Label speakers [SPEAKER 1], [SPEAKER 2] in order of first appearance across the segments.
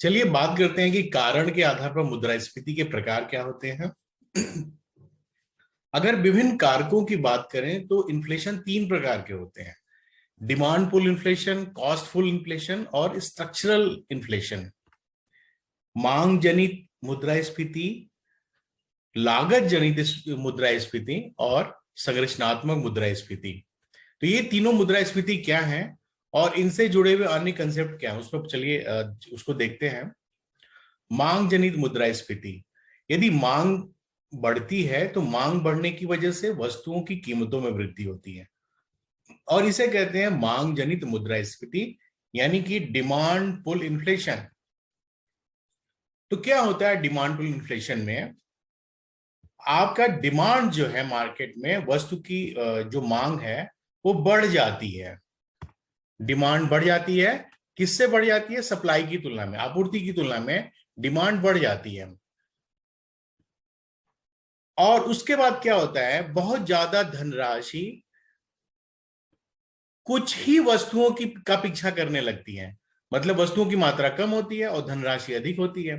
[SPEAKER 1] चलिए बात करते हैं कि कारण के आधार पर मुद्रास्फीति के प्रकार क्या होते हैं। अगर विभिन्न कारकों की बात करें तो इन्फ्लेशन तीन प्रकार के होते हैं। डिमांड पुल इन्फ्लेशन, कॉस्टफुल इन्फ्लेशन और स्ट्रक्चरल इन्फ्लेशन। मांग जनित मुद्रास्फीति, लागत जनित मुद्रास्फीति और संरचनात्मक मुद्रास्फीति। तो ये तीनों मुद्रास्फीति क्या है और इनसे जुड़े हुए अन्य कंसेप्ट क्या है, उस पर चलिए उसको देखते हैं। मांग जनित मुद्रास्फीति, यदि मांग बढ़ती है तो मांग बढ़ने की वजह से वस्तुओं की कीमतों में वृद्धि होती है और इसे कहते हैं मांग जनित मुद्रास्फीति, यानी कि डिमांड पुल इन्फ्लेशन। तो क्या होता है डिमांड पुल इन्फ्लेशन में? आपका डिमांड जो है मार्केट में, वस्तु की जो मांग है वो बढ़ जाती है। डिमांड बढ़ जाती है, किससे बढ़ जाती है? सप्लाई की तुलना में, आपूर्ति की तुलना में डिमांड बढ़ जाती है। और उसके बाद क्या होता है, बहुत ज्यादा धनराशि कुछ ही वस्तुओं की का पीछा करने लगती है। मतलब वस्तुओं की मात्रा कम होती है और धनराशि अधिक होती है,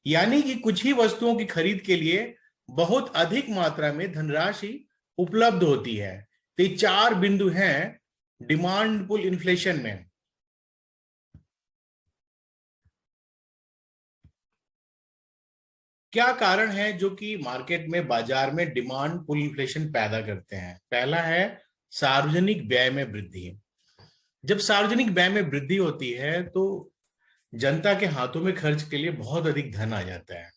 [SPEAKER 1] यानी कि कुछ ही वस्तुओं की खरीद के लिए बहुत अधिक मात्रा में धनराशि उपलब्ध होती है। तो ये चार बिंदु हैं डिमांड पुल इन्फ्लेशन में। क्या कारण है जो कि मार्केट में, बाजार में डिमांड पुल इन्फ्लेशन पैदा करते हैं? पहला है सार्वजनिक व्यय में वृद्धि। जब सार्वजनिक व्यय में वृद्धि होती है तो जनता के हाथों में खर्च के लिए बहुत अधिक धन आ जाता है।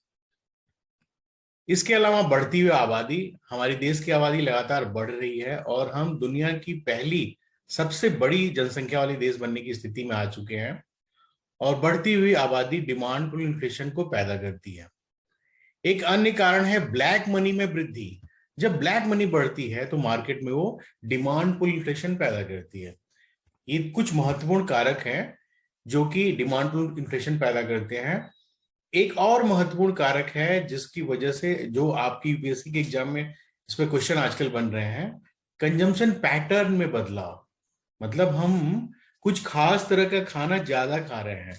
[SPEAKER 1] इसके अलावा बढ़ती हुई आबादी, हमारी देश की आबादी लगातार बढ़ रही है और हम दुनिया की पहली सबसे बड़ी जनसंख्या वाली देश बनने की स्थिति में आ चुके हैं और बढ़ती हुई आबादी डिमांड पुल इन्फ्लेशन को पैदा करती है। एक अन्य कारण है ब्लैक मनी में वृद्धि। जब ब्लैक मनी बढ़ती है तो मार्केट में वो डिमांड पुल इन्फ्लेशन पैदा करती है। ये कुछ महत्वपूर्ण कारक हैं जो कि डिमांड पुल इन्फ्लेशन पैदा करते हैं। एक और महत्वपूर्ण कारक है जिसकी वजह से, जो आपकी यूपीएससी के एग्जाम में इस पे क्वेश्चन आजकल बन रहे हैं, कंजम्पशन पैटर्न में बदलाव। मतलब हम कुछ खास तरह का खाना ज्यादा खा रहे हैं।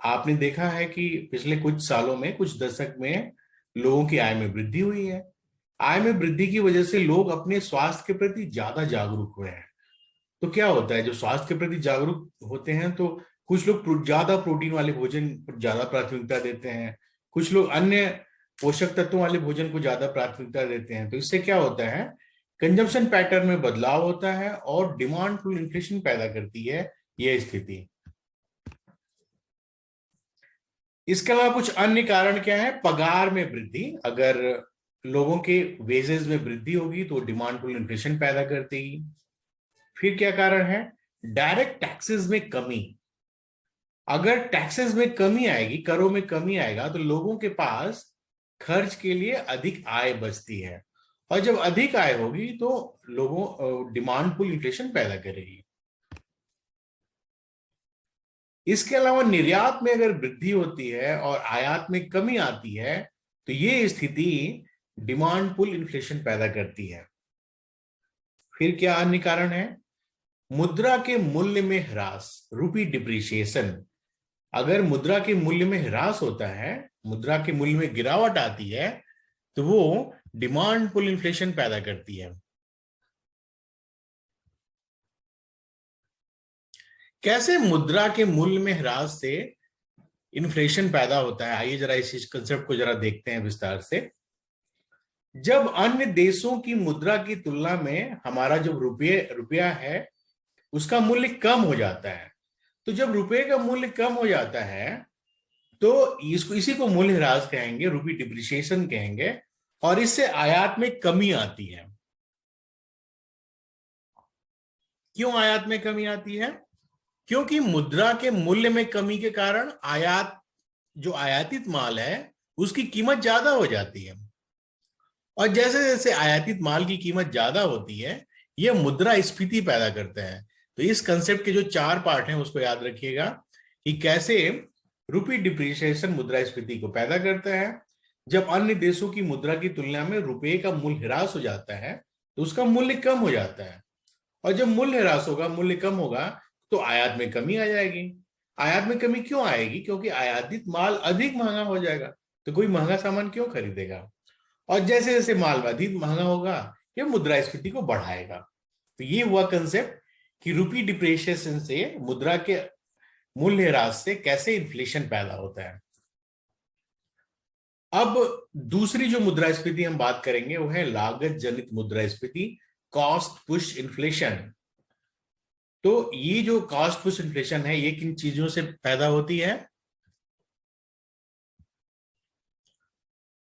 [SPEAKER 1] आपने देखा है कि पिछले कुछ सालों में, कुछ दशक में लोगों की आय में वृद्धि हुई है। आय में वृद्धि की वजह से लोग अपने स्वास्थ्य के प्रति ज्यादा जागरूक हुए हैं। तो क्या होता है, जब स्वास्थ्य के प्रति जागरूक होते हैं तो कुछ लोग ज्यादा प्रोटीन वाले भोजन पर ज्यादा प्राथमिकता देते हैं, कुछ लोग अन्य पोषक तत्वों वाले भोजन को ज्यादा प्राथमिकता देते हैं। तो इससे क्या होता है, कंजम्पशन पैटर्न में बदलाव होता है और डिमांड पुल इन्फ्लेशन पैदा करती है यह स्थिति। इसके अलावा कुछ अन्य कारण क्या है? पगार में वृद्धि। अगर लोगों के वेजेस में वृद्धि होगी तो डिमांड पुल इन्फ्लेशन पैदा करती। फिर क्या कारण है? डायरेक्ट टैक्सेस में कमी। अगर टैक्सेस में कमी आएगी, करों में कमी आएगा, तो लोगों के पास खर्च के लिए अधिक आय बचती है और जब अधिक आय होगी तो लोगों डिमांड पुल इन्फ्लेशन पैदा करेगी। इसके अलावा निर्यात में अगर वृद्धि होती है और आयात में कमी आती है तो ये स्थिति डिमांड पुल इन्फ्लेशन पैदा करती है। फिर क्या अन्य कारण है? मुद्रा के मूल्य में ह्रास, रूपी डिप्रिसिएशन। अगर मुद्रा के मूल्य में ह्रास होता है, मुद्रा के मूल्य में गिरावट आती है, तो वो डिमांड पुल इन्फ्लेशन पैदा करती है। कैसे मुद्रा के मूल्य में ह्रास से इन्फ्लेशन पैदा होता है? आइए जरा इस कंसेप्ट को जरा देखते हैं विस्तार से। जब अन्य देशों की मुद्रा की तुलना में हमारा जो रुपया है उसका मूल्य कम हो जाता है, तो जब रुपए का मूल्य कम हो जाता है तो इसी को मूल्य ह्रास कहेंगे, रूपी डिप्रिसिएशन कहेंगे, और इससे आयात में कमी आती है। क्यों आयात में कमी आती है? क्योंकि मुद्रा के मूल्य में कमी के कारण जो आयातित माल है उसकी कीमत ज्यादा हो जाती है और जैसे जैसे आयातित माल की कीमत ज्यादा होती है यह मुद्रास्फीति पैदा करता है। तो इस कंसेप्ट के जो चार पार्ट हैं उसको याद रखिएगा कि कैसे रूपी डिप्रिसिएशन मुद्रास्फीति को पैदा करता है। जब अन्य देशों की मुद्रा की तुलना में रुपए का मूल्य ह्रास हो जाता है तो उसका मूल्य कम हो जाता है और जब मूल्य ह्रास होगा, मूल्य कम होगा, तो आयात में कमी आ जाएगी। आयात में कमी क्यों आएगी? क्योंकि आयातित माल अधिक महंगा हो जाएगा, तो कोई महंगा सामान क्यों खरीदेगा? और जैसे जैसे माल अधिक महंगा होगा, ये मुद्रास्फीति को बढ़ाएगा। तो ये हुआ कंसेप्ट कि रूपी डिप्रिसिएशन से, मुद्रा के मूल्यह्रास से कैसे इन्फ्लेशन पैदा होता है। अब दूसरी जो मुद्रास्फीति हम बात करेंगे वो है लागत जनित मुद्रास्फीति, कॉस्ट पुश इन्फ्लेशन। तो ये जो कॉस्ट पुश इन्फ्लेशन है, ये किन चीजों से पैदा होती है?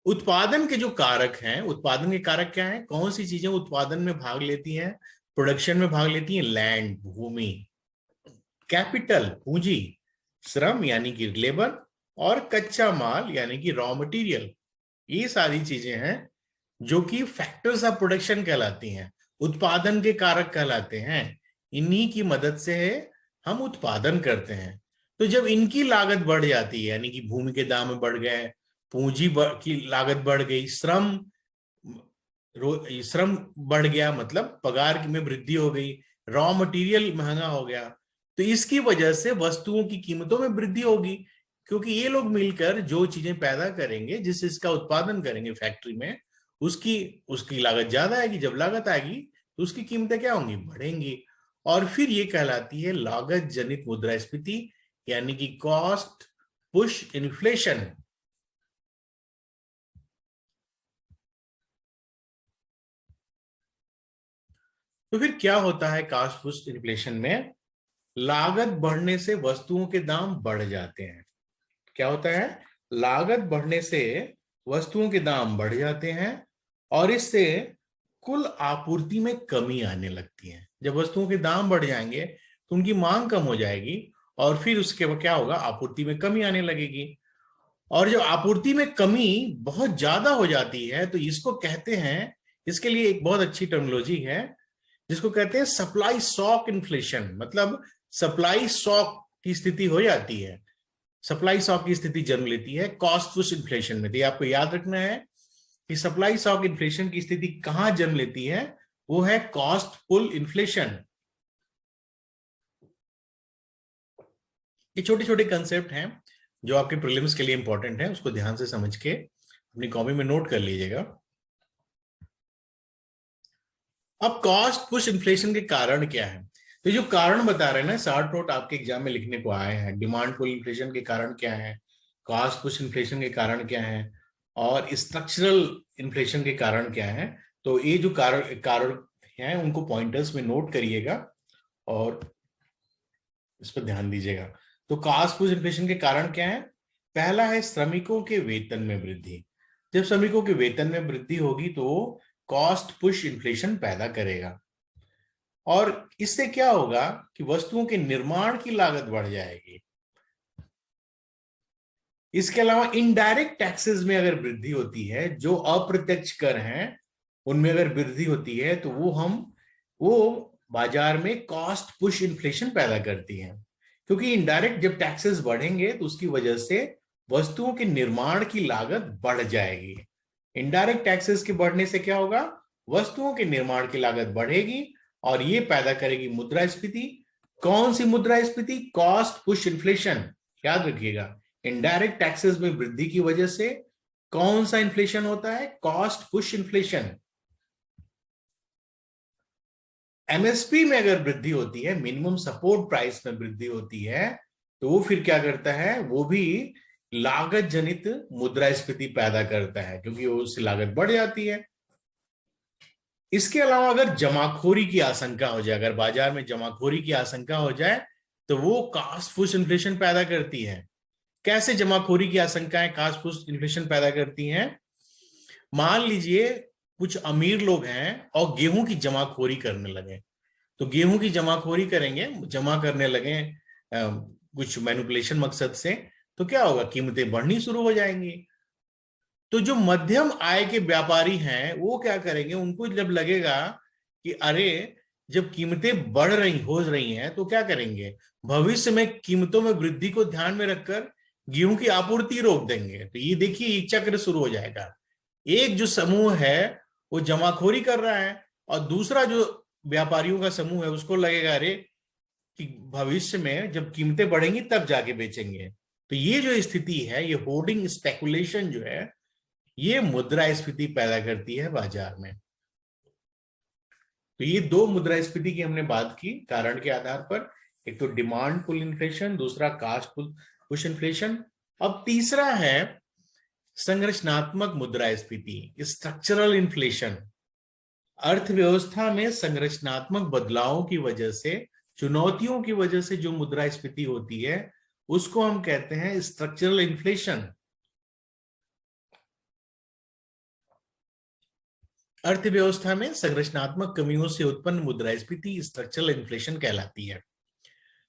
[SPEAKER 1] उत्पादन के जो कारक हैं, उत्पादन के कारक क्या हैं? कौन सी चीजें उत्पादन में भाग लेती हैं, प्रोडक्शन में भाग लेती हैं? लैंड, भूमि, कैपिटल, पूंजी, श्रम यानी कि लेबर, और कच्चा माल यानी कि रॉ मटेरियल। ये सारी चीजें हैं जो कि फैक्टर्स ऑफ प्रोडक्शन कहलाती हैं, उत्पादन के कारक कहलाते हैं। इन्हीं की मदद से हम उत्पादन करते हैं। तो जब इनकी लागत बढ़ जाती है, यानी कि भूमि के दाम बढ़ गए, पूंजी की लागत बढ़ गई, श्रम बढ़ गया, मतलब पगार में वृद्धि हो गई, रॉ मटेरियल महंगा हो गया, तो इसकी वजह से वस्तुओं की कीमतों में वृद्धि होगी। क्योंकि ये लोग मिलकर जो चीजें पैदा करेंगे, जिस इसका उत्पादन करेंगे फैक्ट्री में, उसकी उसकी लागत ज्यादा आएगी। जब लागत आएगी तो उसकी कीमतें क्या होंगी? बढ़ेंगी। और फिर ये कहलाती है लागत जनित मुद्रास्फीति, यानी कि कॉस्ट पुश इन्फ्लेशन। तो फिर क्या होता है कॉस्ट पुश इन्फ्लेशन में? लागत बढ़ने से वस्तुओं के दाम बढ़ जाते हैं। क्या होता है? लागत बढ़ने से वस्तुओं के दाम बढ़ जाते हैं और इससे कुल आपूर्ति में कमी आने लगती है। जब वस्तुओं के दाम बढ़ जाएंगे तो उनकी मांग कम हो जाएगी और फिर उसके बाद क्या होगा? आपूर्ति में कमी आने लगेगी। और जब आपूर्ति में कमी बहुत ज्यादा हो जाती है तो इसको कहते हैं, इसके लिए एक बहुत अच्छी टर्मिनोलॉजी है जिसको कहते हैं सप्लाई शॉक इन्फ्लेशन। मतलब सप्लाई शॉक की स्थिति हो जाती है, सप्लाई शॉक की स्थिति जन्म लेती है कॉस्ट पुश इन्फ्लेशन में। तो आपको याद रखना है कि सप्लाई शॉक इन्फ्लेशन की स्थिति कहां जन्म लेती है? वो है कॉस्ट पुल इन्फ्लेशन। ये छोटे छोटे कंसेप्ट हैं जो आपके प्रीलिम्स के लिए इंपॉर्टेंट है, उसको ध्यान से समझ के अपनी कॉपी में नोट कर लीजिएगा। अब कॉस्ट पुश इन्फ्लेशन के कारण क्या है? तो जो कारण बता रहे हैं ना, 60 नोट आपके एग्जाम में लिखने को आए हैं। डिमांड पुल इन्फ्लेशन के कारण क्या है, कॉस्ट पुश इन्फ्लेशन के कारण क्या है, और स्ट्रक्चरल इन्फ्लेशन के कारण क्या है। तो ये जो कारण हैं उनको पॉइंटर्स में नोट करिएगा और इस पर ध्यान दीजिएगा। तो कॉस्ट पुश इन्फ्लेशन के कारण क्या है? पहला है श्रमिकों के वेतन में वृद्धि। जब श्रमिकों के वेतन में वृद्धि होगी तो कॉस्ट पुश इन्फ्लेशन पैदा करेगा और इससे क्या होगा कि वस्तुओं के निर्माण की लागत बढ़ जाएगी। इसके अलावा इनडायरेक्ट टैक्सेस में अगर वृद्धि होती है, जो अप्रत्यक्ष कर हैं उनमें अगर वृद्धि होती है तो वो बाजार में कॉस्ट पुश इन्फ्लेशन पैदा करती है। क्योंकि इनडायरेक्ट जब टैक्सेस बढ़ेंगे तो उसकी वजह से वस्तुओं के निर्माण की लागत बढ़ जाएगी। इनडायरेक्ट टैक्सेस के बढ़ने से क्या होगा? वस्तुओं के निर्माण की लागत बढ़ेगी और ये पैदा करेगी मुद्रास्फीति। कौन सी मुद्रास्फीति? Cost push inflation. याद रखिएगा, इनडायरेक्ट टैक्सेस में वृद्धि की वजह से कौन सा इन्फ्लेशन होता है? Cost push inflation. एमएसपी में अगर वृद्धि होती है, मिनिमम सपोर्ट प्राइस में वृद्धि होती है, तो वो फिर क्या करता है? वो भी लागत जनित मुद्रास्फीति पैदा करता है क्योंकि उससे लागत बढ़ जाती है। इसके अलावा अगर जमाखोरी की आशंका हो जाए, अगर बाजार में जमाखोरी की आशंका हो जाए तो वो कॉस्ट पुश इन्फ्लेशन पैदा करती है। कैसे जमाखोरी की आशंकाएं कॉस्ट पुश इन्फ्लेशन पैदा करती हैं? मान लीजिए कुछ अमीर लोग हैं और गेहूं की जमाखोरी करने लगे, तो गेहूं की जमाखोरी करेंगे, जमा करने लगे कुछ मैनिपुलेशन मकसद से, तो क्या होगा? कीमतें बढ़नी शुरू हो जाएंगी। तो जो मध्यम आय के व्यापारी हैं वो क्या करेंगे? उनको जब लगेगा कि अरे जब कीमतें बढ़ रही हैं तो क्या करेंगे? भविष्य में कीमतों में वृद्धि को ध्यान में रखकर गेहूं की आपूर्ति रोक देंगे। तो ये देखिए ये चक्र शुरू हो जाएगा। एक जो समूह है वो जमाखोरी कर रहा है और दूसरा जो व्यापारियों का समूह है उसको लगेगा अरे कि भविष्य में जब कीमतें बढ़ेंगी तब जाके बेचेंगे। तो ये जो स्थिति है, ये होर्डिंग स्पेकुलेशन जो है, ये मुद्रास्फीति पैदा करती है बाजार में। तो ये दो मुद्रास्फीति की हमने बात की कारण के आधार पर, एक तो डिमांड पुल इन्फ्लेशन, दूसरा कास्ट पुल पुश इन्फ्लेशन। अब तीसरा है संरचनात्मक मुद्रास्फीति, स्ट्रक्चरल इन्फ्लेशन। अर्थव्यवस्था में संरचनात्मक बदलावों की वजह से, चुनौतियों की वजह से जो मुद्रास्फीति होती है उसको हम कहते हैं स्ट्रक्चरल इन्फ्लेशन। अर्थव्यवस्था में संरचनात्मक कमियों से उत्पन्न मुद्रास्फीति स्ट्रक्चरल इन्फ्लेशन कहलाती है।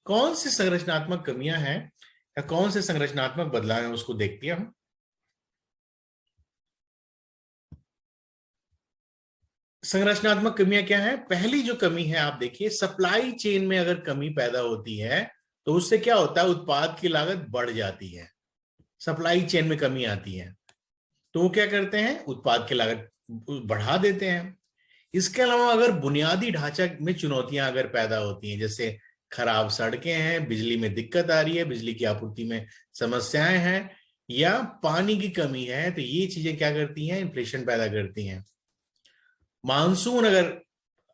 [SPEAKER 1] कौन सी संरचनात्मक कमियां हैं या कौन से संरचनात्मक बदलाव हैं उसको देखते हैं हम। संरचनात्मक कमियां क्या है? पहली जो कमी है आप देखिए, सप्लाई चेन में अगर कमी पैदा होती है तो उससे क्या होता है, उत्पाद की लागत बढ़ जाती है। सप्लाई चेन में कमी आती है तो वो क्या करते हैं, उत्पाद की लागत बढ़ा देते हैं। इसके अलावा अगर बुनियादी ढांचा में चुनौतियां अगर पैदा होती हैं, जैसे खराब सड़कें हैं, बिजली में दिक्कत आ रही है, बिजली की आपूर्ति में समस्याएं हैं, या पानी की कमी है, तो ये चीजें क्या करती हैं, इन्फ्लेशन पैदा करती हैं। मानसून अगर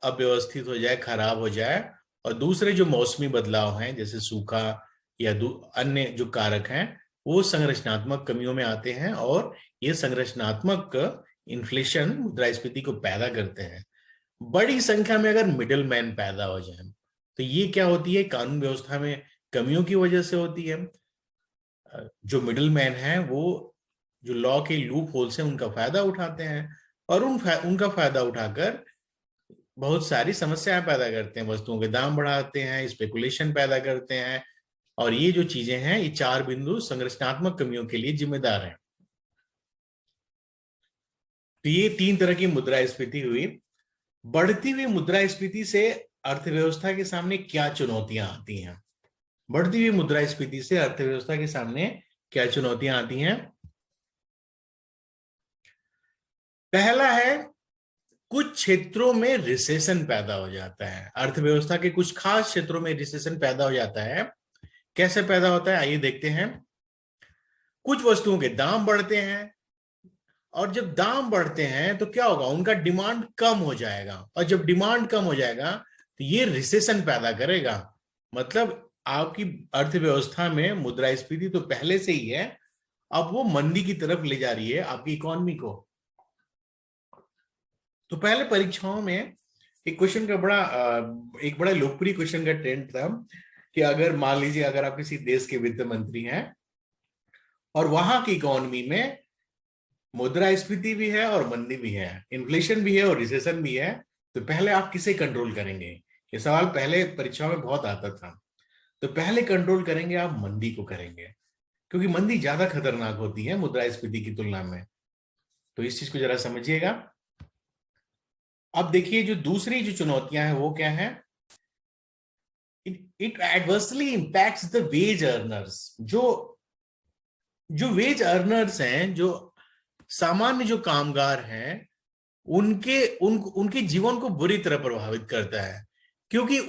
[SPEAKER 1] अव्यवस्थित हो जाए, खराब हो जाए, और दूसरे जो मौसमी बदलाव हैं जैसे सूखा या अन्य जो कारक हैं वो संरचनात्मक कमियों में आते हैं, और ये संरचनात्मक इन्फ्लेशन मुद्रास्फीति को पैदा करते हैं। बड़ी संख्या में अगर मिडिल मैन पैदा हो जाए तो ये क्या होती है, कानून व्यवस्था में कमियों की वजह से होती है। जो मिडिल मैन है वो जो लॉ के लूप होल से उनका फायदा उठाते हैं, और उनका फायदा उठाकर बहुत सारी समस्याएं पैदा करते हैं, वस्तुओं के दाम बढ़ाते हैं, स्पेकुलेशन पैदा करते हैं, और ये जो चीजें हैं, ये चार बिंदु संरचनात्मक कमियों के लिए जिम्मेदार हैं। तो ये तीन तरह की मुद्रास्फीति हुई। बढ़ती हुई मुद्रास्फीति से अर्थव्यवस्था के सामने क्या चुनौतियां आती हैं? बढ़ती हुई मुद्रास्फीति से अर्थव्यवस्था के सामने क्या चुनौतियां आती हैं? पहला है, कुछ क्षेत्रों में रिसेशन पैदा हो जाता है। अर्थव्यवस्था के कुछ खास क्षेत्रों में रिसेशन पैदा हो जाता है। कैसे पैदा होता है, आइए देखते हैं। कुछ वस्तुओं के दाम बढ़ते हैं, और जब दाम बढ़ते हैं तो क्या होगा, उनका डिमांड कम हो जाएगा, और जब डिमांड कम हो जाएगा तो ये रिसेशन पैदा करेगा। मतलब आपकी अर्थव्यवस्था में मुद्रास्फीति तो पहले से ही है, अब वो मंदी की तरफ ले जा रही है आपकी इकोनॉमी को। तो पहले परीक्षाओं में एक क्वेश्चन का एक बड़ा लोकप्रिय क्वेश्चन का ट्रेंड था कि अगर मान लीजिए अगर आप किसी देश के वित्त मंत्री हैं और वहां की इकोनॉमी में मुद्रास्फीति भी है और मंदी भी है, इन्फ्लेशन भी है और रिसेशन भी है, तो पहले आप किसे कंट्रोल करेंगे? ये सवाल पहले परीक्षा में बहुत आता था। तो पहले कंट्रोल करेंगे आप मंदी को करेंगे, क्योंकि मंदी ज्यादा खतरनाक होती है मुद्रास्फीति की तुलना में। तो इस चीज को जरा समझिएगा। अब देखिए जो दूसरी जो चुनौतियां हैं वो क्या है, it adversely impacts the ways earners. जो वेज अर्नर्स हैं, जो सामान्य जो कामगार हैं, उनके जीवन को बुरी तरह प्रभावित करता है, क्योंकि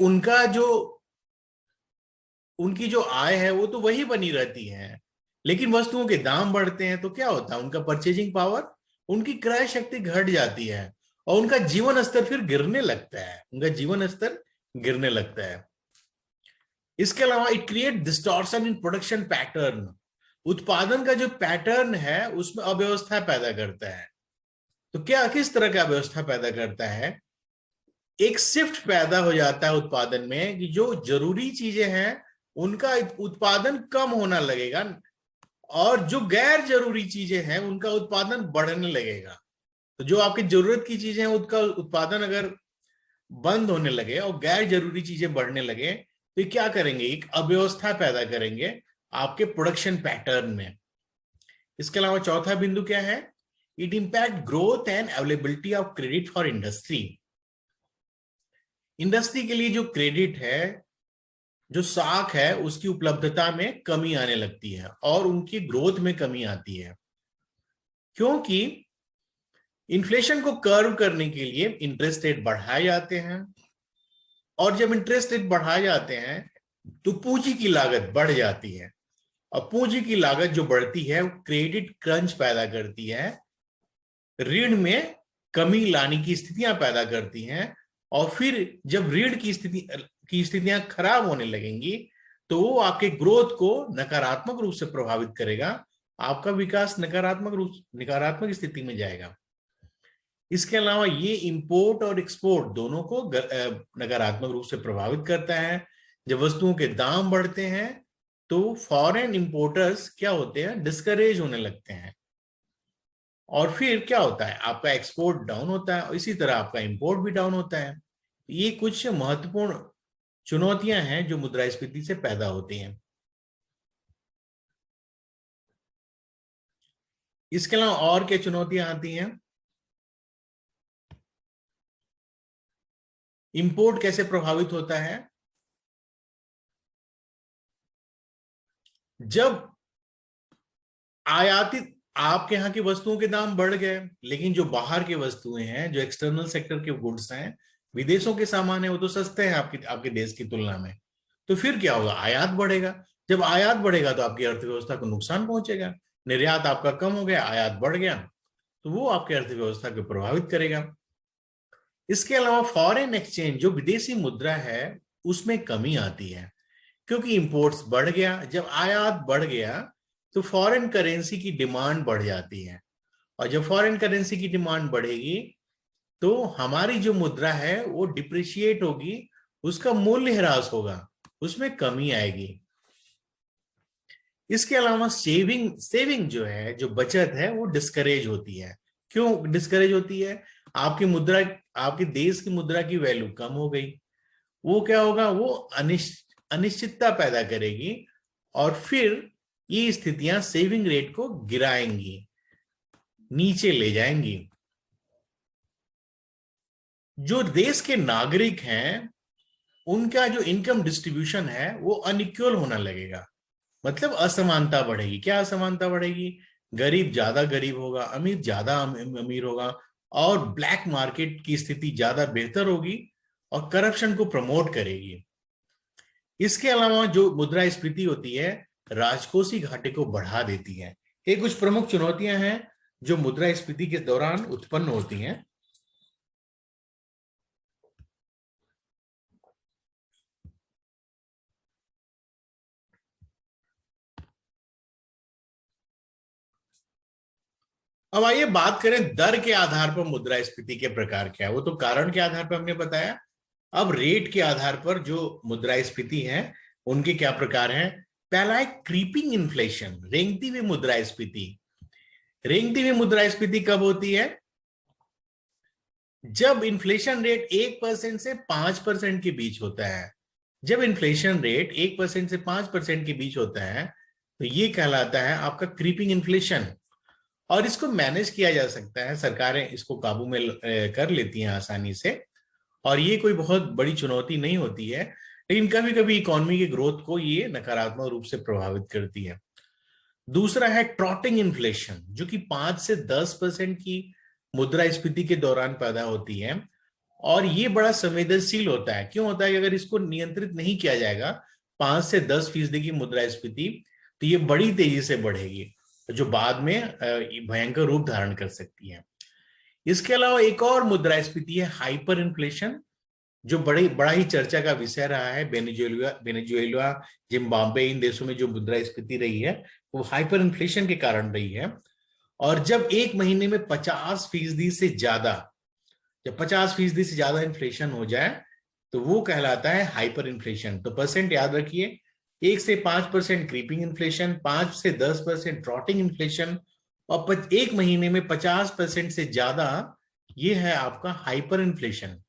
[SPEAKER 1] उनकी जो आय है वो तो वही बनी रहती है, लेकिन वस्तुओं के दाम बढ़ते हैं तो क्या होता है, उनका परचेजिंग पावर, उनकी क्रय शक्ति घट जाती है, और उनका जीवन स्तर फिर गिरने लगता है। इसके अलावा it create distortion in production pattern. उत्पादन का जो पैटर्न है उसमें अव्यवस्था पैदा करता है। तो किस तरह का अव्यवस्था पैदा करता है, एक शिफ्ट पैदा हो जाता है उत्पादन में कि जो जरूरी चीजें हैं उनका उत्पादन कम होना लगेगा, और जो गैर जरूरी चीजें हैं उनका उत्पादन बढ़ने लगेगा। तो जो आपकी जरूरत की चीजें हैं उसका उत्पादन अगर बंद होने लगे और गैर जरूरी चीजें बढ़ने लगे तो ये क्या करेंगे, एक अव्यवस्था पैदा करेंगे आपके प्रोडक्शन पैटर्न में। इसके अलावा चौथा बिंदु क्या है, it impact growth and availability of credit for industry. Industry के लिए जो क्रेडिट है, जो साख है, उसकी उपलब्धता में कमी आने लगती है और उनकी ग्रोथ में कमी आती है, क्योंकि इन्फ्लेशन को कर्व करने के लिए इंटरेस्ट रेट बढ़ाए जाते हैं, और जब इंटरेस्ट रेट बढ़ाए जाते हैं तो पूंजी की लागत बढ़ जाती है, और पूंजी की लागत जो बढ़ती है वो क्रेडिट क्रंच पैदा करती है, ऋण में कमी लाने की स्थितियां पैदा करती हैं। और फिर जब ऋण की स्थितियां खराब होने लगेंगी तो वो आपके ग्रोथ को नकारात्मक रूप से प्रभावित करेगा, आपका विकास नकारात्मक स्थिति में जाएगा। इसके अलावा ये इंपोर्ट और एक्सपोर्ट दोनों को नकारात्मक रूप से प्रभावित करता है। जब वस्तुओं के दाम बढ़ते हैं तो फॉरेन इंपोर्टर्स क्या होते हैं, डिस्करेज होने लगते हैं, और फिर क्या होता है, आपका एक्सपोर्ट डाउन होता है और इसी तरह आपका इंपोर्ट भी डाउन होता है। ये कुछ महत्वपूर्ण चुनौतियां हैं जो मुद्रास्फीति से पैदा होती हैं। इसके अलावा और क्या चुनौतियां आती हैं? इंपोर्ट कैसे प्रभावित होता है? जब आयातित आपके यहाँ की वस्तुओं के दाम बढ़ गए, लेकिन जो बाहर की वस्तुएं हैं, जो एक्सटर्नल सेक्टर के गुड्स हैं, विदेशों के सामान है, वो तो सस्ते हैं आपके देश की तुलना में, तो फिर क्या होगा, आयात बढ़ेगा। जब आयात बढ़ेगा तो आपकी अर्थव्यवस्था को नुकसान पहुंचेगा। निर्यात आपका कम हो गया, आयात बढ़ गया, तो वो आपकी अर्थव्यवस्था को प्रभावित करेगा। इसके अलावा फॉरेन एक्सचेंज, जो विदेशी मुद्रा है, उसमें कमी आती है, क्योंकि इंपोर्ट्स बढ़ गया। जब आयात बढ़ गया तो फॉरेन करेंसी की डिमांड बढ़ जाती है, और जब फॉरेन करेंसी की डिमांड बढ़ेगी तो हमारी जो मुद्रा है वो डिप्रिशिएट होगी, उसका मूल्य ह्रास होगा, उसमें कमी आएगी। इसके अलावा सेविंग जो है, जो बचत है, वो डिस्करेज होती है। क्यों डिस्करेज होती है? आपकी मुद्रा, आपके देश की मुद्रा की वैल्यू कम हो गई, वो क्या होगा, वो अनिश्चितता पैदा करेगी, और फिर ये स्थितियां सेविंग रेट को गिराएंगी, नीचे ले जाएंगी। जो देश के नागरिक हैं उनका जो इनकम डिस्ट्रीब्यूशन है वो अनइक्वल होना लगेगा, मतलब असमानता बढ़ेगी। क्या असमानता बढ़ेगी? गरीब ज्यादा गरीब होगा, अमीर ज्यादा अमीर होगा, और ब्लैक मार्केट की स्थिति ज्यादा बेहतर होगी और करप्शन को प्रमोट करेगी। इसके अलावा जो मुद्रास्फीति होती है, राजकोषीय घाटे को बढ़ा देती है। ये कुछ प्रमुख चुनौतियां हैं जो मुद्रास्फीति के दौरान उत्पन्न होती हैं। अब आइए बात करें दर के आधार पर मुद्रास्फीति के प्रकार क्या है। वो तो कारण के आधार पर हमने बताया, अब रेट के आधार पर जो मुद्रास्फीति है उनके क्या प्रकार हैं। पहला है क्रीपिंग इन्फ्लेशन, रेंगती हुई मुद्रास्फीति। रेंगती हुई मुद्रास्फीति कब होती है? जब इन्फ्लेशन रेट 1% से 5% के बीच होता है। जब इन्फ्लेशन रेट 1% से 5% के बीच होता है तो ये कहलाता है आपका क्रीपिंग इन्फ्लेशन, और इसको मैनेज किया जा सकता है, सरकारें इसको काबू में कर लेती हैं आसानी से, और ये कोई बहुत बड़ी चुनौती नहीं होती है। लेकिन कभी कभी इकोनॉमी के ग्रोथ को ये नकारात्मक रूप से प्रभावित करती है। दूसरा है ट्रॉटिंग इन्फ्लेशन, जो कि 5 से 10% की मुद्रास्फीति के दौरान पैदा होती है, और ये बड़ा संवेदनशील होता है। क्यों होता है कि अगर इसको नियंत्रित नहीं किया जाएगा, 5 से 10% की मुद्रास्फीति, तो ये बड़ी तेजी से बढ़ेगी, जो बाद में भयंकर रूप धारण कर सकती है। इसके अलावा एक और मुद्रास्फीति है हाइपर इन्फ्लेशन, जो बड़ा ही चर्चा का विषय रहा है। वेनेजुएला, जिम्बाब्वे, इन देशों में जो मुद्रास्फीति रही है वो हाइपर इन्फ्लेशन के कारण रही है। और जब एक महीने में 50% से ज्यादा, जब 50% से ज्यादा इन्फ्लेशन हो जाए तो वो कहलाता है हाइपर इन्फ्लेशन। तो परसेंट याद रखिए, 1 से 5% क्रीपिंग इन्फ्लेशन, 5 से 10% ट्रॉटिंग इन्फ्लेशन, और एक महीने में 50% से ज्यादा, ये है आपका हाइपर इन्फ्लेशन।